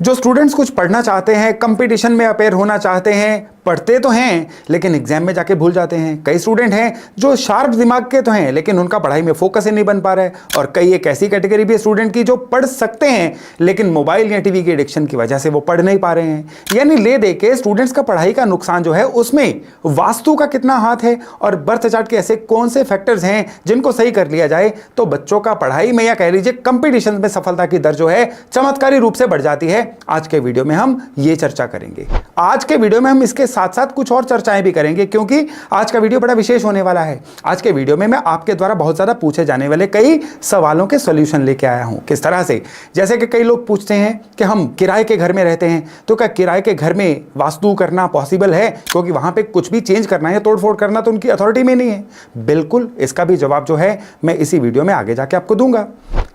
जो स्टूडेंट्स कुछ पढ़ना चाहते हैं, कंपटीशन में अपेयर होना चाहते हैं, पढ़ते तो हैं लेकिन एग्जाम में जाके भूल जाते हैं। कई स्टूडेंट हैं जो शार्प दिमाग के तो हैं लेकिन उनका पढ़ाई में फोकस ही नहीं बन पा रहा है। और कई एक ऐसी कैटेगरी भी है स्टूडेंट की जो पढ़ सकते हैं लेकिन मोबाइल या टीवी के एडिक्शन की वजह से वो पढ़ नहीं पा रहे हैं। यानी ले दे के स्टूडेंट्स का पढ़ाई का नुकसान जो है उसमें वास्तु का कितना हाथ है और बर्थ चार्ट के ऐसे कौन से फैक्टर्स हैं जिनको सही कर लिया जाए तो बच्चों का पढ़ाई में या कह लीजिए कंपटीशन में सफलता की दर जो है चमत्कारी रूप से बढ़ जाती है। आज के वीडियो में हम ये चर्चा करेंगे। आज के वीडियो में हम इसके साथ साथ कुछ और चर्चाएं भी करेंगे क्योंकि आज का वीडियो बड़ा विशेष होने वाला है। आज के वीडियो में मैं आपके द्वारा बहुत ज्यादा पूछे जाने वाले कई सवालों के सॉल्यूशन लेके आया हूं। किस तरह से? जैसे कि कई लोग पूछते हैं कि हम किराए के घर में रहते हैं तो क्या किराए के घर में वास्तु करना पॉसिबल है, क्योंकि वहां पे कुछ भी चेंज करना है, तोड़फोड़ करना तो उनकी अथॉरिटी में नहीं है। बिल्कुल, इसका भी जवाब जो है मैं इसी वीडियो में आगे जाके आपको दूंगा।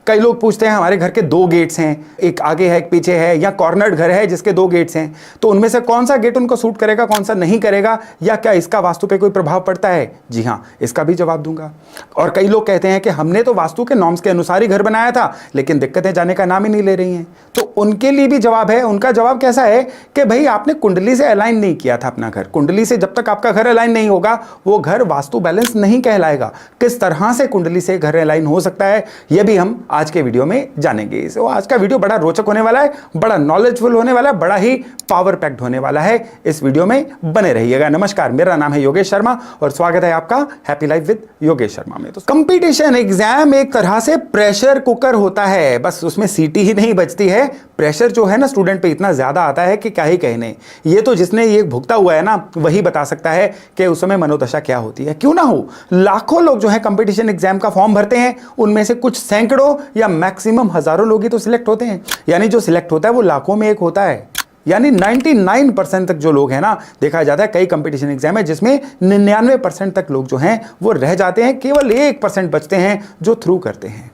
कई लोग पूछते हैं हमारे घर के 2 गेट्स हैं, एक आगे है एक पीछे है, या कॉर्नर्ड घर है जिसके 2 गेट्स हैं, तो उनमें से कौन सा गेट उनको सूट करेगा कौन सा नहीं करेगा, या क्या इसका वास्तु पे कोई प्रभाव पड़ता है? जी हाँ, इसका भी जवाब दूंगा। और कई लोग कहते हैं कि हमने तो वास्तु के नॉर्म्स के अनुसार ही घर बनाया था लेकिन दिक्कतें जाने का नाम ही नहीं ले रही हैं, तो उनके लिए भी जवाब है। उनका जवाब कैसा है कि भाई आपने कुंडली से अलाइन नहीं किया था अपना घर। कुंडली से जब तक आपका घर अलाइन नहीं होगा वो घर वास्तु बैलेंस नहीं कहलाएगा। किस तरह से कुंडली से घर अलाइन हो सकता है यह भी हम आज के वीडियो में जानेंगे। तो आज का वीडियो बड़ा रोचक होने वाला है, बड़ा नॉलेजफुल होने वाला है, बड़ा ही पावर पैक्ड होने वाला है। इस वीडियो में बने रहिएगा। नमस्कार, मेरा नाम है योगेश शर्मा और स्वागत है आपका happy life with Yogesh Sharma में। तो कंपटीशन एग्जाम एक तरह से प्रेशर कुकर होता है, बस उसमें सीटी ही नहीं बचती है। प्रेशर जो है ना स्टूडेंट पे इतना ज्यादा आता है कि क्या ही कहने। ये तो जिसने ये भुगता हुआ है ना वही बता सकता है कि उस समय मनोदशा क्या होती है। क्यों ना हो, लाखों लोग जो है कंपटीशन एग्जाम का फॉर्म भरते हैं, उनमें से कुछ सैकड़ों या मैक्सिमम हजारों लोग ही तो सिलेक्ट होते हैं। यानी जो सिलेक्ट होता है वो लाखों में एक होता है। यानी 99% तक जो लोग हैं ना, देखा जाता है कई कंपटीशन एग्जाम है जिसमें 99% तक लोग जो हैं वो रह जाते हैं, केवल 1% बचते हैं जो थ्रू करते हैं।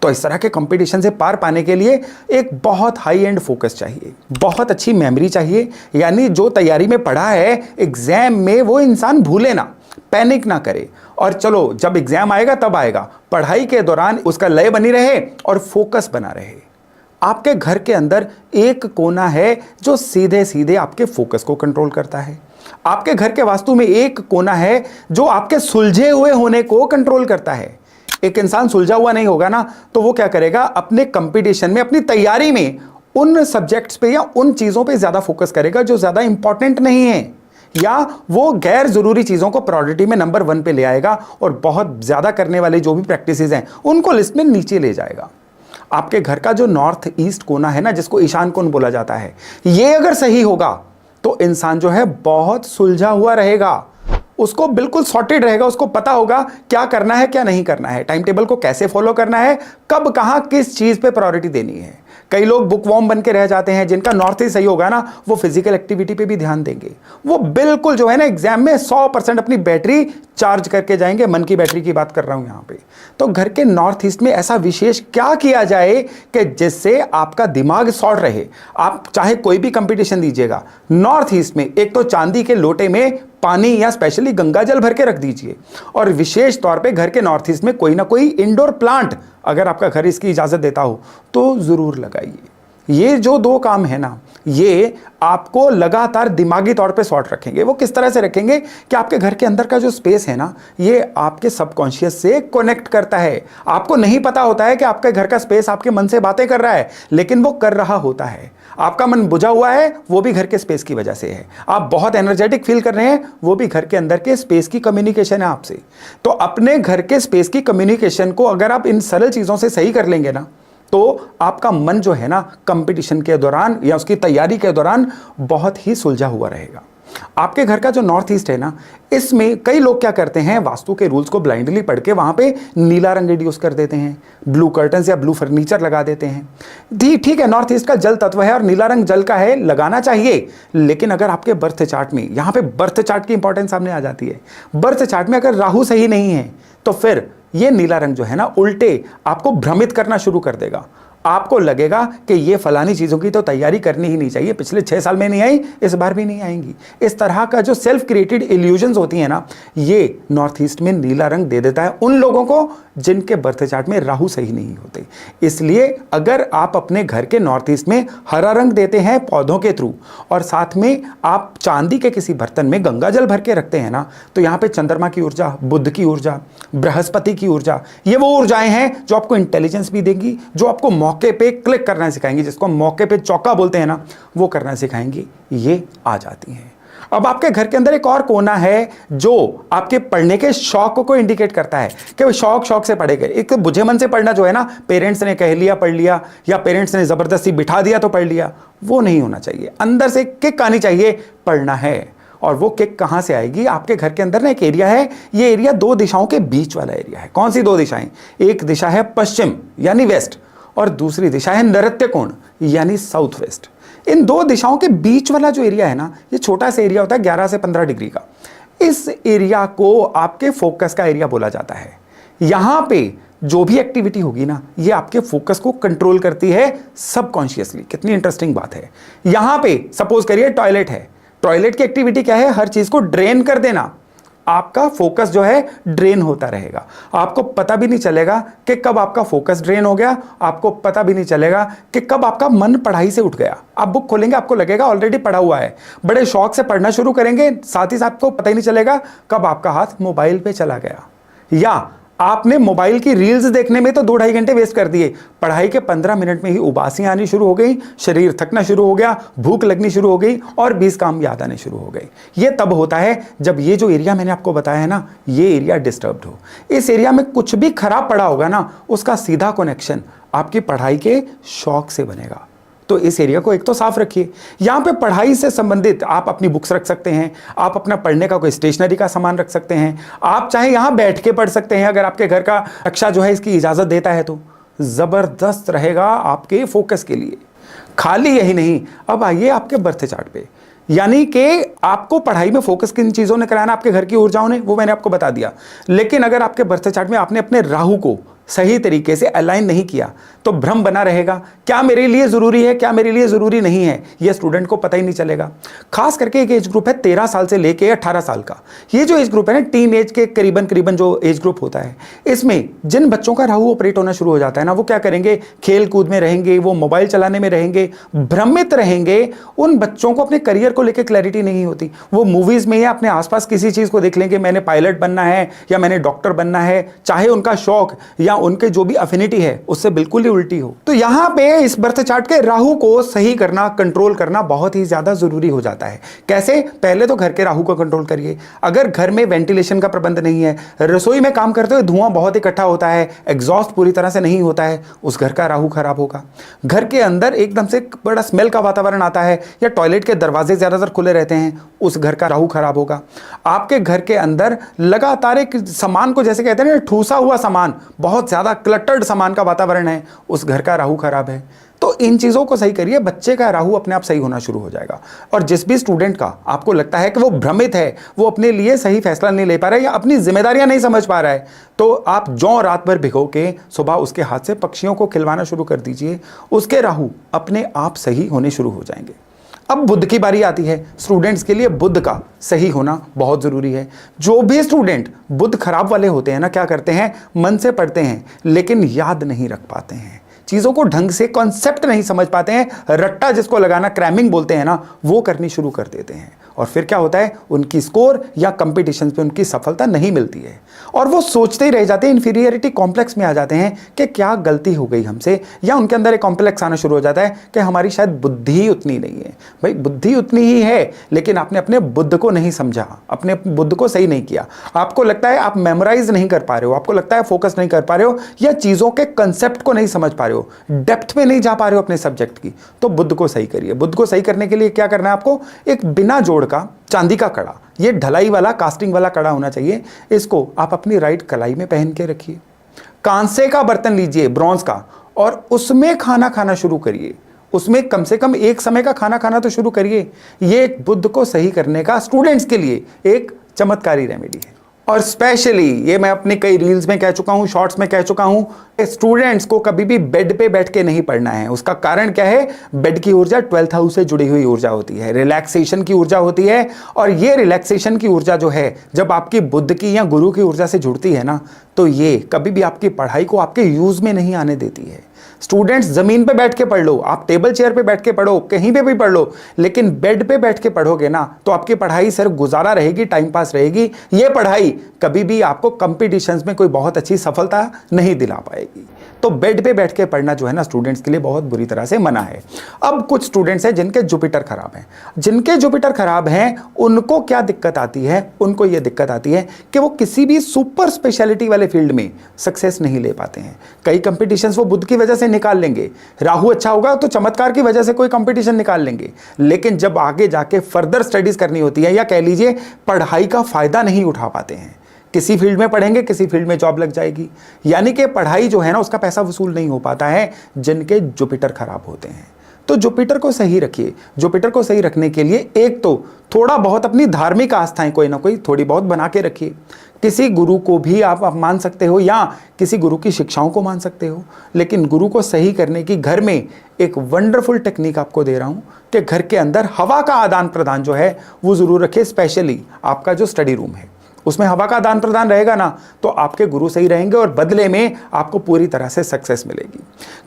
तो इस तरह के कंपटीशन से पार पाने के लिए एक बहुत हाई एंड फोकस चाहिए, बहुत अच्छी मेमोरी चाहिए। यानी जो तैयारी में पढ़ा है एग्जाम में वो इंसान भूले ना, पैनिक ना करे, और चलो जब एग्जाम आएगा तब आएगा, पढ़ाई के दौरान उसका लय बनी रहे और फोकस बना रहे। आपके घर के अंदर एक कोना है जो सीधे सीधे आपके फोकस को कंट्रोल करता है। आपके घर के वास्तु में एक कोना है जो आपके सुलझे हुए होने को कंट्रोल करता है। एक इंसान सुलझा हुआ नहीं होगा ना तो वो क्या करेगा, अपने कंपटीशन में, अपनी तैयारी में उन सब्जेक्ट्स पे या उन चीजों पे ज्यादा फोकस करेगा जो ज्यादा इंपॉर्टेंट नहीं है, या वो गैर जरूरी चीजों को प्रायोरिटी में नंबर 1 पे ले आएगा और बहुत ज्यादा करने वाली जो भी प्रैक्टिसेस हैं उनको लिस्ट में नीचे ले जाएगा। आपके घर का जो नॉर्थ ईस्ट कोना है ना, जिसको ईशान कोण बोला जाता है, ये अगर सही होगा तो इंसान जो है बहुत सुलझा हुआ रहेगा, उसको बिल्कुल सॉर्टेड रहेगा, उसको पता होगा क्या करना है क्या नहीं करना है, टाइम टेबल को कैसे फॉलो करना है, कब कहां किस चीज पे प्रायोरिटी देनी है। कई लोग बुकवॉर्म बन के रह जाते हैं, जिनका नॉर्थ ही सही होगा ना वो फिजिकल एक्टिविटी पे भी ध्यान देंगे, वो बिल्कुल जो है ना एग्जाम में 100% अपनी बैटरी चार्ज करके जाएंगे। मन की बैटरी की बात कर रहा हूं यहां पे। तो घर के नॉर्थ ईस्ट में ऐसा विशेष क्या किया जाए कि जिससे आपका दिमाग शॉर्ट रहे। आप चाहे कोई भी कंपटीशन दीजिएगा, नॉर्थ ईस्ट में एक तो चांदी के लोटे में पानी या स्पेशली गंगा जल भर के रख दीजिए, और विशेष तौर पे घर के नॉर्थ ईस्ट में कोई ना कोई इंडोर प्लांट, अगर आपका घर इसकी इजाजत देता हो तो जरूर लगाइए। ये जो 2 काम है ना, ये आपको लगातार दिमागी तौर पे शॉर्ट रखेंगे। वो किस तरह से रखेंगे कि आपके घर के अंदर का जो स्पेस है ना, ये आपके सबकॉन्शियस से कनेक्ट करता है। आपको नहीं पता होता है कि आपके घर का स्पेस आपके मन से बातें कर रहा है, लेकिन वो कर रहा होता है। आपका मन बुझा हुआ है, वो भी घर के स्पेस की वजह से है। आप बहुत एनर्जेटिक फील कर रहे हैं, वो भी घर के अंदर के स्पेस की कम्युनिकेशन है आपसे। तो अपने घर के स्पेस की कम्युनिकेशन को अगर आप इन सरल चीजों से सही कर लेंगे ना, तो आपका मन जो है ना कंपटीशन के दौरान या उसकी तैयारी के दौरान बहुत ही सुलझा हुआ रहेगा। आपके घर का जो नॉर्थ ईस्ट है ना, इसमें कई लोग क्या करते हैं, वास्तु के रूल्स को ब्लाइंडली पढ़ के वहां पे नीला रंग इंड्यूस कर देते हैं, ब्लू कर्टन्स या ब्लू फर्नीचर लगा देते हैं। ठीक है, नॉर्थ ईस्ट का जल तत्व है और नीला रंग जल का है, लगाना चाहिए। लेकिन अगर आपके बर्थ चार्ट में, यहां पे बर्थ चार्ट की इंपॉर्टेंस सामने आ जाती है, बर्थ चार्ट में अगर राहु सही नहीं है तो फिर ये नीला रंग जो है ना उल्टे आपको भ्रमित करना शुरू कर देगा। आपको लगेगा कि ये फलानी चीज़ों की तो तैयारी करनी ही नहीं चाहिए, पिछले 6 साल में नहीं आई, इस बार भी नहीं आएंगी। इस तरह का जो सेल्फ क्रिएटेड इल्यूजन्स होती हैं ना, ये नॉर्थ ईस्ट में नीला रंग दे देता है उन लोगों को जिनके बर्थ चार्ट में राहु सही नहीं होते। इसलिए अगर आप अपने घर के नॉर्थ ईस्ट में हरा रंग देते हैं पौधों के थ्रू, और साथ में आप चांदी के किसी बर्तन में गंगा जल भर के रखते हैं ना, तो यहाँ पे चंद्रमा की ऊर्जा, बुध की ऊर्जा, बृहस्पति की ऊर्जा, ये वो ऊर्जाएं हैं जो आपको इंटेलिजेंस भी देंगी, जो आपको मौके पे क्लिक करना सिखाएंगी, जिसको मौके पे चौका बोलते हैं ना, वो करना सिखाएंगी, ये आ जाती हैं। अब आपके घर के अंदर एक और कोना है जो आपके पढ़ने के शौक को इंडिकेट करता है कि वो शौक से पढ़ेगा। एक बुझे मन से पढ़ना जो है ना, पेरेंट्स ने कह लिया पढ़ लिया, या पेरेंट्स ने जबरदस्ती बिठा दिया तो पढ़ लिया, वो नहीं होना चाहिए। अंदर से किक आनी चाहिए, पढ़ना है। और वो किक कहां से आएगी? आपके घर के अंदर ना एक एरिया है, ये एरिया 2 दिशाओं के बीच वाला एरिया है। कौन सी 2 दिशाएं? एक दिशा है पश्चिम यानी वेस्ट, और दूसरी दिशा है नृत्य कोण यानी साउथ वेस्ट। इन 2 दिशाओं के बीच वाला जो एरिया है ना, ये छोटा सा एरिया होता है 11 से 15 डिग्री का। इस एरिया को आपके फोकस का एरिया बोला जाता है। यहां पे जो भी एक्टिविटी होगी ना, ये आपके फोकस को कंट्रोल करती है सबकॉन्शियसली। कितनी इंटरेस्टिंग बात है। यहां पे सपोज करिए टॉयलेट है, टॉयलेट की एक्टिविटी क्या है? हर चीज को ड्रेन कर देना। आपका फोकस जो है ड्रेन होता रहेगा, आपको पता भी नहीं चलेगा कि कब आपका फोकस ड्रेन हो गया, आपको पता भी नहीं चलेगा कि कब आपका मन पढ़ाई से उठ गया। आप बुक खोलेंगे, आपको लगेगा ऑलरेडी पढ़ा हुआ है, बड़े शौक से पढ़ना शुरू करेंगे, साथ ही साथ आपको पता ही नहीं चलेगा कब आपका हाथ मोबाइल पे चला गया, या आपने मोबाइल की रील्स देखने में तो 2-2.5 घंटे वेस्ट कर दिए, पढ़ाई के 15 मिनट में ही उबासियां आनी शुरू हो गई, शरीर थकना शुरू हो गया, भूख लगनी शुरू हो गई, और 20 काम याद आने शुरू हो गए। ये तब होता है जब ये जो एरिया मैंने आपको बताया है ना, ये एरिया डिस्टर्ब्ड हो। इस एरिया में कुछ भी खराब पड़ा होगा ना, उसका सीधा कनेक्शन आपकी पढ़ाई के शौक से बनेगा। तो इस एरिया को एक तो साफ रखिए। यहां पे पढ़ाई से संबंधित आप अपनी बुक्स रख सकते हैं, आप अपना पढ़ने का कोई स्टेशनरी का सामान रख सकते हैं, आप चाहे यहां बैठ के पढ़ सकते हैं, अगर आपके घर का कक्षा जो है इसकी इजाजत देता है तो जबरदस्त रहेगा आपके फोकस के लिए। खाली यही नहीं, अब आइए आपके बर्थ चार्ट पे, यानी कि आपको पढ़ाई में फोकस किन चीजों ने कराना, आपके घर की ऊर्जाओं ने, वो मैंने आपको बता दिया। लेकिन अगर आपके बर्थ चार्ट में आपने अपने राहु को सही तरीके से अलाइन नहीं किया तो भ्रम बना रहेगा, क्या मेरे लिए जरूरी है, क्या मेरे लिए जरूरी नहीं है, यह स्टूडेंट को पता ही नहीं चलेगा। खास करके एक एज ग्रुप है 13 साल से लेके 18 साल का, ये जो एज ग्रुप है ना, टीन एज के करीबन जो एज ग्रुप होता है, इसमें जिन बच्चों का राहु ऑपरेट होना शुरू हो जाता है ना, वो क्या करेंगे? खेल कूद में रहेंगे, वो मोबाइल चलाने में रहेंगे, भ्रमित रहेंगे। उन बच्चों को अपने करियर को लेकर क्लैरिटी नहीं होती, वो मूवीज में या अपने आसपास किसी चीज को देख लेंगे, मैंने पायलट बनना है या मैंने डॉक्टर बनना है, चाहे उनका शौक या उनके जो भी अफिनिटी है उससे बिल्कुल ही उल्टी हो। तो यहां पे इस बर्थ चार्ट के राहु को सही करना, कंट्रोल करना बहुत ही ज्यादा जरूरी हो जाता है। कैसे? पहले तो घर के राहु को कंट्रोल करिए। अगर घर में वेंटिलेशन का प्रबंध नहीं है, रसोई में काम करते हुए धुआं बहुत इकट्ठा होता है, एग्जॉस्ट पूरी तरह से नहीं होता है, उस घर का राहु खराब होगा। घर के अंदर एकदम से बड़ा स्मेल का वातावरण आता है, या टॉयलेट के दरवाजे ज्यादातर खुले रहते हैं, उस घर का राहु खराब होगा। आपके घर के अंदर लगातार एक सामान को, जैसे कहते हैं ना, ठूसा हुआ सामान, बहुत ज्यादा क्लटर्ड सामान का वातावरण है, उस घर का राहु खराब है। तो इन चीजों को सही करिए, बच्चे का राहु अपने आप सही होना शुरू हो जाएगा। और जिस भी स्टूडेंट का आपको लगता है कि वो भ्रमित है, वो अपने लिए सही फैसला नहीं ले पा रहा है या अपनी जिम्मेदारियां नहीं समझ पा रहा है, तो आप जौ रात भर भिगो के सुबह उसके हाथ से पक्षियों को खिलवाना शुरू कर दीजिए, उसके राहु अपने आप सही होने शुरू हो जाएंगे। अब बुध की बारी आती है। स्टूडेंट्स के लिए बुध का सही होना बहुत जरूरी है। जो भी स्टूडेंट बुध खराब वाले होते हैं ना, क्या करते हैं? मन से पढ़ते हैं लेकिन याद नहीं रख पाते हैं, चीजों को ढंग से कॉन्सेप्ट नहीं समझ पाते हैं, रट्टा जिसको लगाना, क्रैमिंग बोलते हैं ना, वो करनी शुरू कर देते हैं। और फिर क्या होता है? उनकी स्कोर या कंपटीशन पे उनकी सफलता नहीं मिलती है, और वो सोचते ही रह जाते हैं, इंफीरियरिटी कॉम्प्लेक्स में आ जाते हैं कि क्या गलती हो गई हमसे, या उनके अंदर एक कॉम्प्लेक्स आना शुरू हो जाता है कि हमारी शायद बुद्धि उतनी नहीं है। भाई बुद्धि उतनी ही है, लेकिन आपने अपने बुद्ध को नहीं समझा, अपने बुद्ध को सही नहीं किया। आपको लगता है आप मेमोराइज नहीं कर पा रहे हो, आपको लगता है फोकस नहीं कर पा रहे हो, या चीजों के कंसेप्ट को नहीं समझ पा रहे हो, डेप्थ में नहीं जा पा रहे हो अपने सब्जेक्ट की, तो बुद्ध को सही करिए। बुद्ध को सही करने के लिए क्या करना है आपको? एक बिना जोड़ का चांदी का कड़ा, ये ढलाई वाला, कास्टिंग वाला कड़ा होना चाहिए। इसको आप अपनी राइट कलाई में पहन के रखिए। कांसे का बर्तन लीजिए, ब्रॉन्ज का, और उसमें खाना खाना शुरू करिए। उसमें कम से कम एक समय का खाना खाना तो शुरू करिए। ये बुद्ध को सही करने का स्टूडेंट्स के लिए एक चमत्कारी रेमेडी है। और स्पेशली ये मैं अपने कई रील्स में कह चुका हूं, शॉर्ट्स में कह चुका हूं, स्टूडेंट्स को कभी भी बेड पे बैठ के नहीं पढ़ना है। उसका कारण क्या है? बेड की ऊर्जा 12th हाउस से जुड़ी हुई ऊर्जा होती है, रिलैक्सेशन की ऊर्जा होती है। और ये रिलैक्सेशन की ऊर्जा जो है, जब आपकी बुद्ध की या गुरु की ऊर्जा से जुड़ती है ना, तो ये कभी भी आपकी पढ़ाई को आपके यूज में नहीं आने देती है। स्टूडेंट्स, जमीन पे बैठ के पढ़ लो, आप टेबल चेयर पे बैठ के पढ़ो, कहीं पे भी पढ़ लो, लेकिन बेड पे बैठ के पढ़ोगे ना, तो आपकी पढ़ाई सिर्फ गुजारा रहेगी, टाइम पास रहेगी। ये पढ़ाई कभी भी आपको कंपटीशंस में कोई बहुत अच्छी सफलता नहीं दिला पाएगी। तो बेड पे बैठ के पढ़ना जो है ना, स्टूडेंट्स के लिए बहुत बुरी तरह से मना है। अब कुछ स्टूडेंट्स हैं जिनके जुपिटर खराब हैं। जिनके जुपिटर खराब हैं, उनको क्या दिक्कत आती है? उनको यह दिक्कत आती है कि वो किसी भी सुपर स्पेशलिटी वाले फील्ड में सक्सेस नहीं ले पाते हैं। कई कंपटीशंस वो बुद्ध की वजह से निकाल लेंगे, राहु अच्छा होगा तो चमत्कार की वजह से कोई कंपटीशन निकाल लेंगे, लेकिन जब आगे जाके फर्दर स्टडीज करनी होती है, या कह लीजिए पढ़ाई का फायदा नहीं उठा पाते हैं। किसी फील्ड में पढ़ेंगे, किसी फील्ड में जॉब लग जाएगी, यानी कि पढ़ाई जो है ना, उसका पैसा वसूल नहीं हो पाता है जिनके जुपिटर खराब होते हैं। तो जुपिटर को सही रखिए। जुपिटर को सही रखने के लिए एक तो थोड़ा बहुत अपनी धार्मिक आस्थाएं कोई ना कोई थोड़ी बहुत बना के रखिए। किसी गुरु को भी आप मान सकते हो, या किसी गुरु की शिक्षाओं को मान सकते हो, लेकिन गुरु को सही करने की घर में एक वंडरफुल टेक्निक आपको दे रहा हूं कि घर के अंदर हवा का आदान प्रदान जो है वो जरूर रखिए। स्पेशली आपका जो स्टडी रूम है, उसमें हवा का आदान प्रदान रहेगा ना, तो आपके गुरु सही रहेंगे और बदले में आपको पूरी तरह से सक्सेस मिलेगी।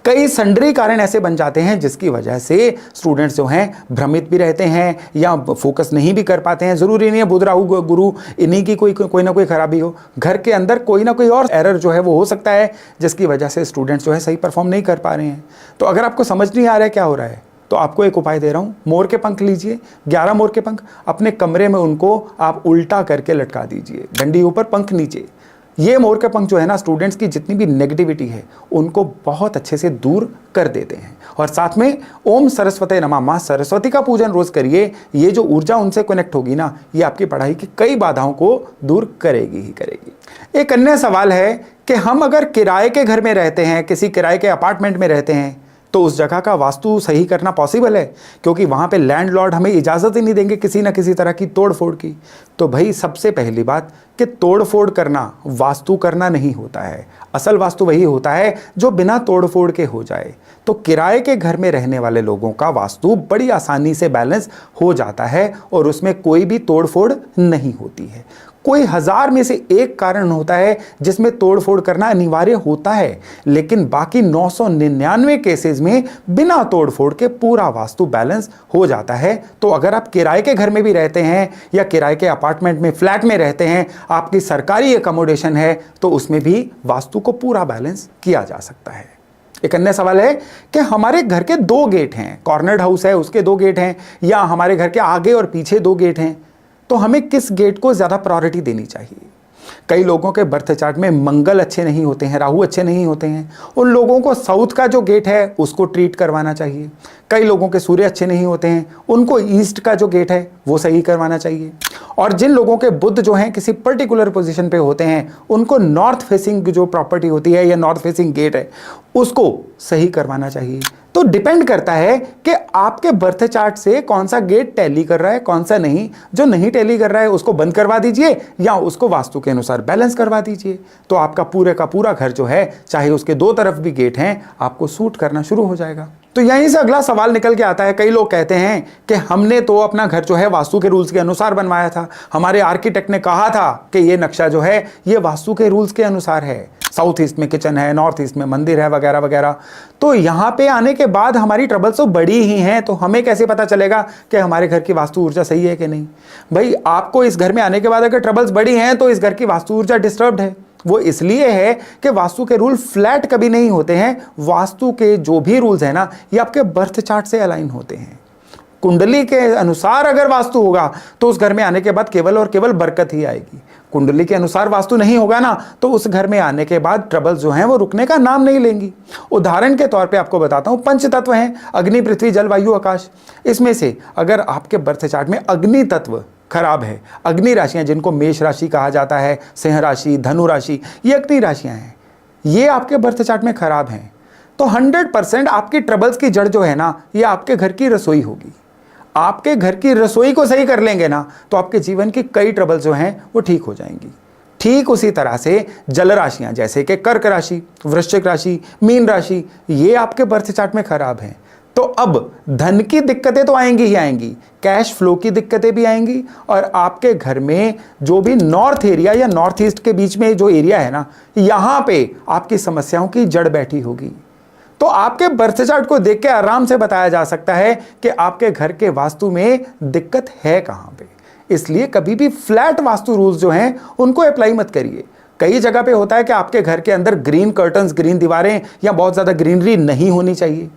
कई सन्ड्री कारण ऐसे बन जाते हैं जिसकी वजह से स्टूडेंट्स जो हैं भ्रमित भी रहते हैं या फोकस नहीं भी कर पाते हैं। जरूरी नहीं है बुध राहु गुरु इन्हीं की कोई ना कोई खराबी हो, घर के अंदर कोई ना कोई और एरर जो है वो हो सकता है जिसकी वजह से स्टूडेंट्स जो है सही परफॉर्म नहीं कर पा रहे हैं। तो अगर आपको समझ नहीं आ रहा है क्या हो रहा है, तो आपको एक उपाय दे रहा हूं, मोर के पंख लीजिए, 11 मोर के पंख अपने कमरे में उनको आप उल्टा करके लटका दीजिए, डंडी ऊपर पंख नीचे। ये मोर के पंख जो है ना, स्टूडेंट्स की जितनी भी नेगेटिविटी है उनको बहुत अच्छे से दूर कर देते हैं। और साथ में ओम सरस्वती नमः, मां सरस्वती का पूजन रोज करिए। ये जो ऊर्जा उनसे कनेक्ट होगी ना, ये आपकी पढ़ाई की कई बाधाओं को दूर करेगी ही करेगी। एक अन्य सवाल है कि हम अगर किराए के घर में रहते हैं, किसी किराए के अपार्टमेंट में रहते हैं, तो उस जगह का वास्तु सही करना पॉसिबल है? क्योंकि वहाँ पे लैंडलॉर्ड हमें इजाज़त ही नहीं देंगे किसी ना किसी तरह की तोड़फोड़ की। तो भाई सबसे पहली बात कि तोड़फोड़ करना वास्तु करना नहीं होता है। असल वास्तु वही होता है जो बिना तोड़फोड़ के हो जाए। तो किराए के घर में रहने वाले लोगों का वास्तु बड़ी आसानी से बैलेंस हो जाता है और उसमें कोई भी तोड़फोड़ नहीं होती है। कोई 1000 में से एक कारण होता है जिसमें तोड़फोड़ करना अनिवार्य होता है, लेकिन बाकी 999 केसेस में बिना तोड़फोड़ के पूरा वास्तु बैलेंस हो जाता है। तो अगर आप किराए के घर में भी रहते हैं या किराए के अपार्टमेंट में, फ्लैट में रहते हैं, आपकी सरकारी एकोमोडेशन है, तो उसमें भी वास्तु को पूरा बैलेंस किया जा सकता है। एक अन्य सवाल है कि हमारे घर के 2 गेट हैं, कॉर्नर्ड हाउस है उसके 2 गेट हैं, या हमारे घर के आगे और पीछे 2 गेट हैं, तो हमें किस गेट को ज़्यादा प्रायोरिटी देनी चाहिए? कई लोगों के बर्थ चार्ट में मंगल अच्छे नहीं होते हैं, राहु अच्छे नहीं होते हैं, उन लोगों को साउथ का जो गेट है उसको ट्रीट करवाना चाहिए। कई लोगों के सूर्य अच्छे नहीं होते हैं, उनको ईस्ट का जो गेट है वो सही करवाना चाहिए। और जिन लोगों के बुध जो हैं किसी पर्टिकुलर पोजीशन पे होते हैं, उनको नॉर्थ फेसिंग जो प्रॉपर्टी होती है या नॉर्थ फेसिंग गेट है उसको सही करवाना चाहिए। तो डिपेंड करता है कि आपके बर्थ चार्ट से कौन सा गेट टैली कर रहा है, कौन सा नहीं। जो नहीं टैली कर रहा है उसको बंद करवा दीजिए या उसको वास्तु के अनुसार बैलेंस करवा दीजिए। तो आपका पूरे का पूरा घर जो है, चाहे उसके 2 तरफ भी गेट हैं, आपको सूट करना शुरू हो जाएगा। तो यहीं से अगला सवाल निकल के आता है। कई लोग कहते हैं कि हमने तो अपना घर जो है वास्तु के रूल्स के अनुसार बनवाया था, हमारे आर्किटेक्ट ने कहा था कि ये नक्शा जो है ये वास्तु के रूल्स के अनुसार है, साउथ ईस्ट में किचन है, नॉर्थ ईस्ट में मंदिर है, वगैरह वगैरह। तो यहाँ पे आने के बाद हमारी ट्रबल्स तो बड़ी ही हैं, तो हमें कैसे पता चलेगा कि हमारे घर की वास्तु ऊर्जा सही है कि नहीं? भाई आपको इस घर में आने के बाद अगर ट्रबल्स बड़ी हैं तो इस घर की वास्तु ऊर्जा डिस्टर्ब्ड है। वो इसलिए है कि वास्तु के रूल फ्लैट कभी नहीं होते हैं। वास्तु के जो भी रूल्स हैं ना, ये आपके बर्थ चार्ट से अलाइन होते हैं। कुंडली के अनुसार अगर वास्तु होगा तो उस घर में आने के बाद केवल और केवल बरकत ही आएगी। कुंडली के अनुसार वास्तु नहीं होगा ना, तो उस घर में आने के बाद ट्रबल्स जो हैं वो रुकने का नाम नहीं लेंगी। उदाहरण के तौर पे आपको बताता हूं, 5 तत्व हैं, अग्नि, पृथ्वी, जल, वायु, आकाश। इसमें से अगर आपके बर्थ चार्ट में अग्नि तत्व खराब है, अग्नि राशियां जिनको मेष राशि कहा जाता है, सिंह राशि, धनु राशि, ये अग्नि राशियां हैं, ये आपके बर्थ चार्ट में खराब हैं, तो 100% आपकी ट्रबल्स की जड़ जो है ना, ये आपके घर की रसोई होगी। आपके घर की रसोई को सही कर लेंगे ना, तो आपके जीवन की कई ट्रबल्स जो हैं वो ठीक हो जाएंगी। ठीक उसी तरह से जल राशियां जैसे कि कर्क राशि, वृश्चिक राशि, मीन राशि, ये आपके बर्थ चार्ट में खराब हैं। तो अब धन की दिक्कतें तो आएंगी ही आएंगी, कैश फ्लो की दिक्कतें भी आएंगी, और आपके घर में जो भी नॉर्थ एरिया या नॉर्थ ईस्ट के बीच में जो एरिया है ना, यहां पे आपकी समस्याओं की जड़ बैठी होगी। तो आपके बर्थ चार्ट को देख के आराम से बताया जा सकता है कि आपके घर के वास्तु में दिक्कत है कहां पे। इसलिए कभी भी फ्लैट वास्तु रूल्स जो हैं उनको अप्लाई मत करिए। कई जगह पे होता है कि आपके घर के अंदर ग्रीन कर्टन्स, ग्रीन दीवारें या बहुत ज्यादा ग्रीनरी नहीं होनी चाहिए।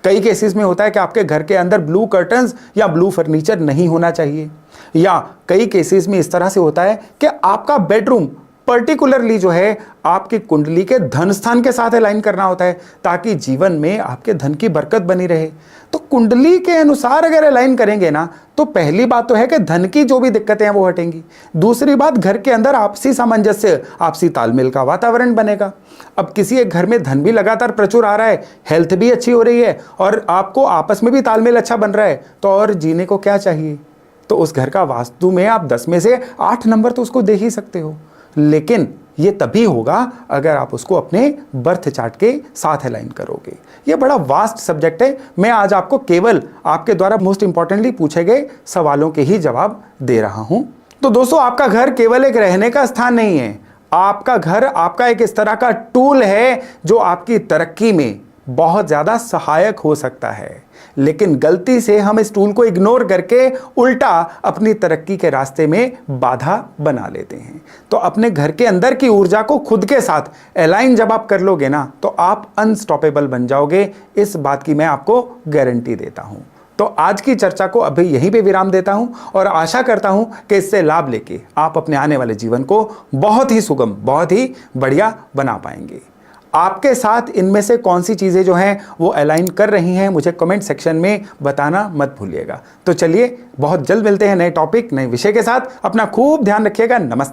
कई केसेस में होता है कि आपके घर के अंदर ब्लू कर्टन्स या ब्लू फर्नीचर नहीं होना चाहिए। या कई केसेस में इस तरह से होता है कि आपका बेडरूम पर्टिकुलरली जो है आपकी कुंडली के धन स्थान के साथ अलाइन करना होता है, ताकि जीवन में आपके धन की बरकत बनी रहे। तो कुंडली के अनुसार अगर अलाइन करेंगे ना, तो पहली बात तो है कि धन की जो भी दिक्कतें हैं वो हटेंगी। दूसरी बात, घर के अंदर आपसी सामंजस्य, आपसी तालमेल का वातावरण बनेगा। अब किसी एक घर में धन भी लगातार प्रचुर आ रहा है, हेल्थ भी अच्छी हो रही है और आपको आपस में भी तालमेल अच्छा बन रहा है, तो और जीने को क्या चाहिए। तो उस घर का वास्तु में आप 10 में से 8 नंबर तो उसको दे ही सकते हो, लेकिन ये तभी होगा अगर आप उसको अपने बर्थ चार्ट के साथ अलाइन करोगे। ये बड़ा वास्ट सब्जेक्ट है, मैं आज आपको केवल आपके द्वारा मोस्ट इंपॉर्टेंटली पूछे गए सवालों के ही जवाब दे रहा हूं। तो दोस्तों, आपका घर केवल एक रहने का स्थान नहीं है, आपका घर आपका एक इस तरह का टूल है जो आपकी तरक्की में बहुत ज्यादा सहायक हो सकता है। लेकिन गलती से हम इस टूल को इग्नोर करके उल्टा अपनी तरक्की के रास्ते में बाधा बना लेते हैं। तो अपने घर के अंदर की ऊर्जा को खुद के साथ अलाइन जब आप कर लोगे ना, तो आप अनस्टॉपेबल बन जाओगे। इस बात की मैं आपको गारंटी देता हूं। तो आज की चर्चा को अभी यहीं पे विराम देता हूं और आशा करता हूं कि इससे लाभ लेके आप अपने आने वाले जीवन को बहुत ही सुगम, बहुत ही बढ़िया बना पाएंगे। आपके साथ इनमें से कौन सी चीज़ें जो हैं वो अलाइन कर रही हैं, मुझे कमेंट सेक्शन में बताना मत भूलिएगा। तो चलिए, बहुत जल्द मिलते हैं नए टॉपिक, नए विषय के साथ। अपना खूब ध्यान रखिएगा। नमस्ते।